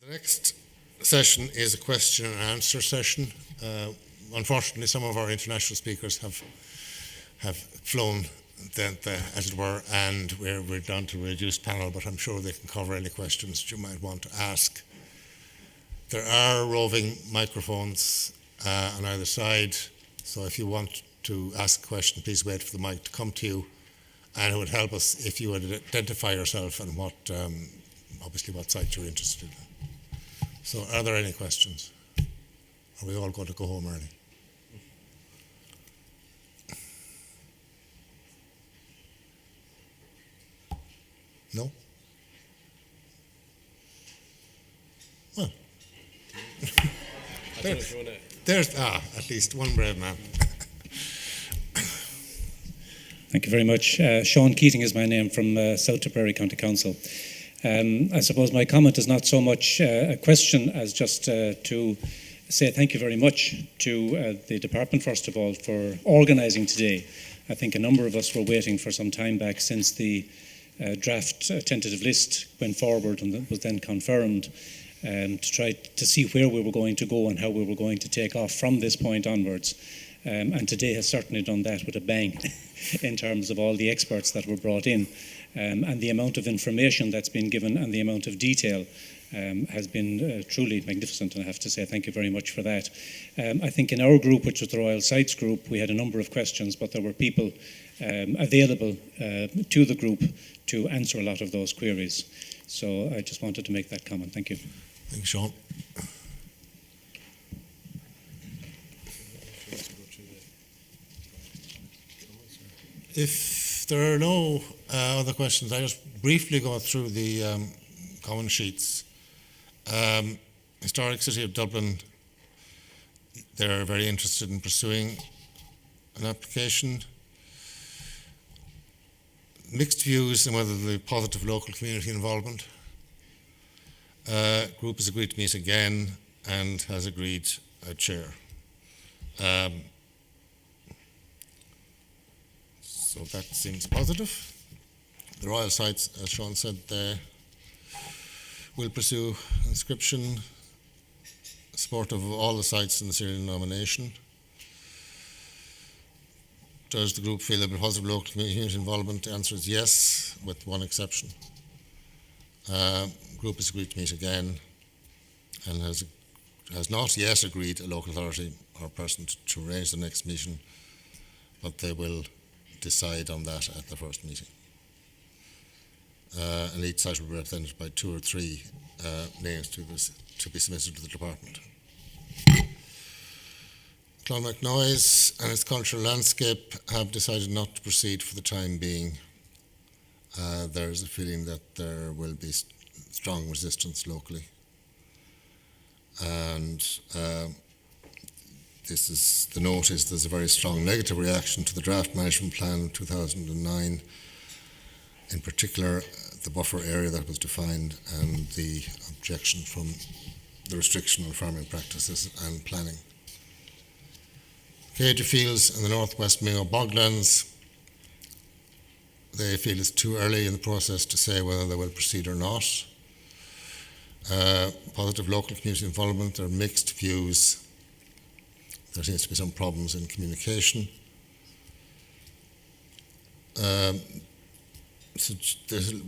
The next session is a question and answer session. Unfortunately, some of our international speakers have flown, as it were, and we're down to a reduced panel, but I'm sure they can cover any questions that you might want to ask. There are roving microphones on either side, so if you want to ask a question, please wait for the mic to come to you, and it would help us if you would identify yourself and obviously what site you're interested in. So are there any questions? Are we all going to go home early? No? Well, there's at least one brave man. Thank you very much. Sean Keating is my name from South Tipperary County Council. I suppose my comment is not so much a question as just to say thank you very much to the department, first of all, for organising today. I think a number of us were waiting for some time back since the draft tentative list went forward and was then confirmed to try to see where we were going to go and how we were going to take off from this point onwards. And today has certainly done that with a bang in terms of all the experts that were brought in. And the amount of information that's been given and the amount of detail has been truly magnificent, and I have to say thank you very much for that. I think in our group, which was the Royal Sites group, we had a number of questions, but there were people available to the group to answer a lot of those queries. So I just wanted to make that comment. Thank you. Thank you, Sean. If there are no other questions, I just briefly go through the common sheets. Historic City of Dublin, they're very interested in pursuing an application. Mixed views on whether there will be positive local community involvement. Group has agreed to meet again and has agreed a chair. So that seems positive. The Royal Sites, as Sean said, will pursue inscription, support of all the sites in the serial nomination. Does the group feel there will be positive local community involvement? The answer is yes, with one exception. Group has agreed to meet again and has not yet agreed a local authority or person to arrange the next meeting, but they will decide on that at the first meeting. And each site will be represented by 2 or 3 names to be submitted to the department. Clonmacnoise and its cultural landscape have decided not to proceed for the time being. There is a feeling that there will be strong resistance locally. And the note is there's a very strong negative reaction to the draft management plan of 2009, in particular the buffer area that was defined and the objection from the restriction on farming practices and planning. Cage Fields and the Northwest Mayo Boglands, they feel it's too early in the process to say whether they will proceed or not. Positive local community involvement, there are mixed views. There seems to be some problems in communication.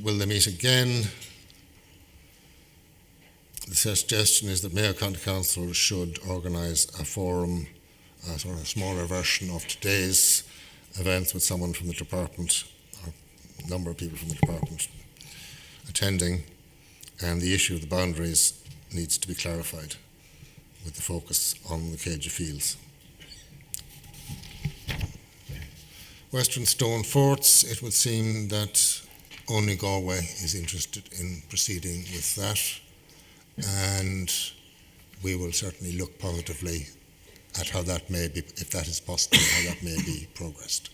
Will they meet again? The suggestion is that Mayo County Council should organise a forum, a sort of smaller version of today's events with someone from the department, or a number of people from the department attending, and the issue of the boundaries needs to be clarified with the focus on the Cage Fields. Western Stone Forts, it would seem that only Galway is interested in proceeding with that, and we will certainly look positively at how that may be, if that is possible, how that may be progressed.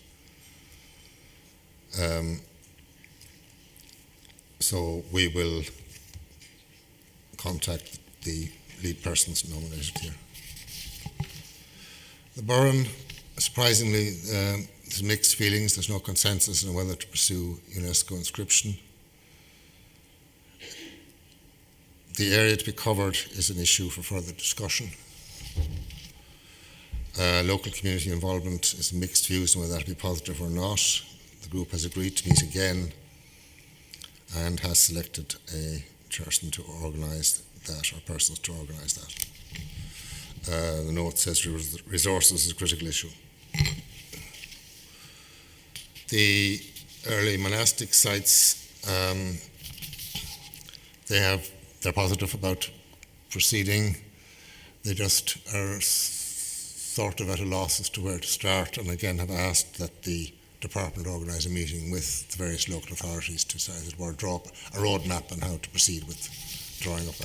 So we will contact the lead persons nominated here. The Burren, surprisingly, there's mixed feelings. There's no consensus on whether to pursue UNESCO inscription. The area to be covered is an issue for further discussion. Local community involvement is mixed views on whether that will be positive or not. The group has agreed to meet again and has selected a chairman to organise that, or persons to organise that. The note says resources is a critical issue. The early monastic sites, they're positive about proceeding. They just are sort of at a loss as to where to start, and again have asked that the department organise a meeting with the various local authorities to say that we're draw a roadmap on how to proceed with drawing up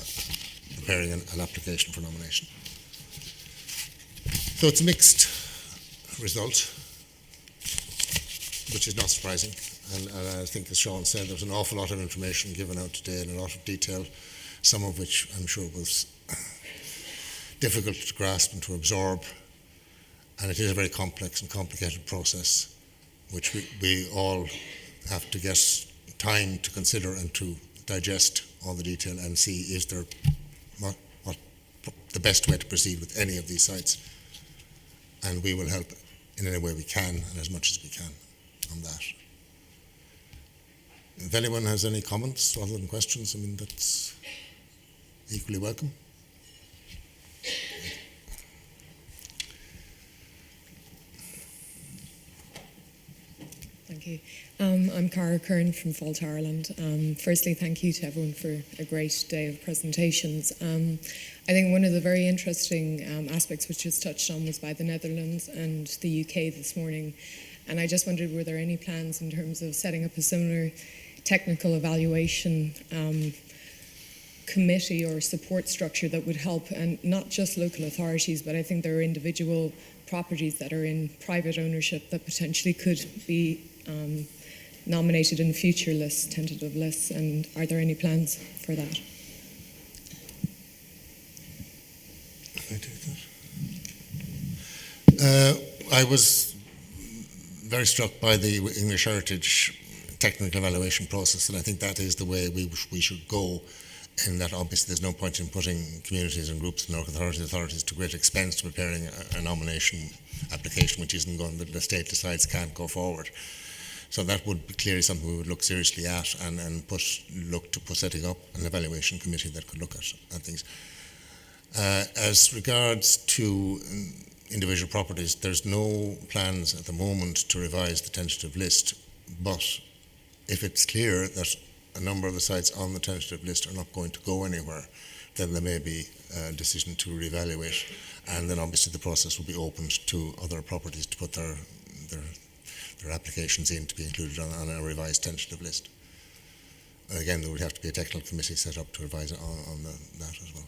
preparing an application for nomination. So it's a mixed result, which is not surprising. And I think, as Sean said, there was an awful lot of information given out today in a lot of detail, some of which I'm sure was difficult to grasp and to absorb. And it is a very complex and complicated process, which we all have to get time to consider and to digest all the detail and see is there what the best way to proceed with any of these sites. And we will help in any way we can and as much as we can on that. If anyone has any comments rather than questions, I mean, that's equally welcome. Thank you. I'm Cara Kern from Fault, Ireland. Firstly, thank you to everyone for a great day of presentations. I think one of the very interesting aspects which was touched on was by the Netherlands and the UK this morning. And I just wondered, were there any plans in terms of setting up a similar technical evaluation committee or support structure that would help, and not just local authorities, but I think there are individual properties that are in private ownership that potentially could be nominated in future lists, tentative lists, and are there any plans for that? I was very struck by the English Heritage technical evaluation process, and I think that is the way we should go, in that obviously there's no point in putting communities and groups and local authorities to great expense to preparing a nomination application which isn't going, that the state decides can't go forward. So that would be clearly something we would look seriously at and look to setting up an evaluation committee that could look at things. As regards to individual properties, there's no plans at the moment to revise the tentative list, but if it's clear that a number of the sites on the tentative list are not going to go anywhere, then there may be a decision to reevaluate, and then obviously the process will be opened to other properties to put their applications in to be included on a revised tentative list. Again, there would have to be a technical committee set up to revise on that as well.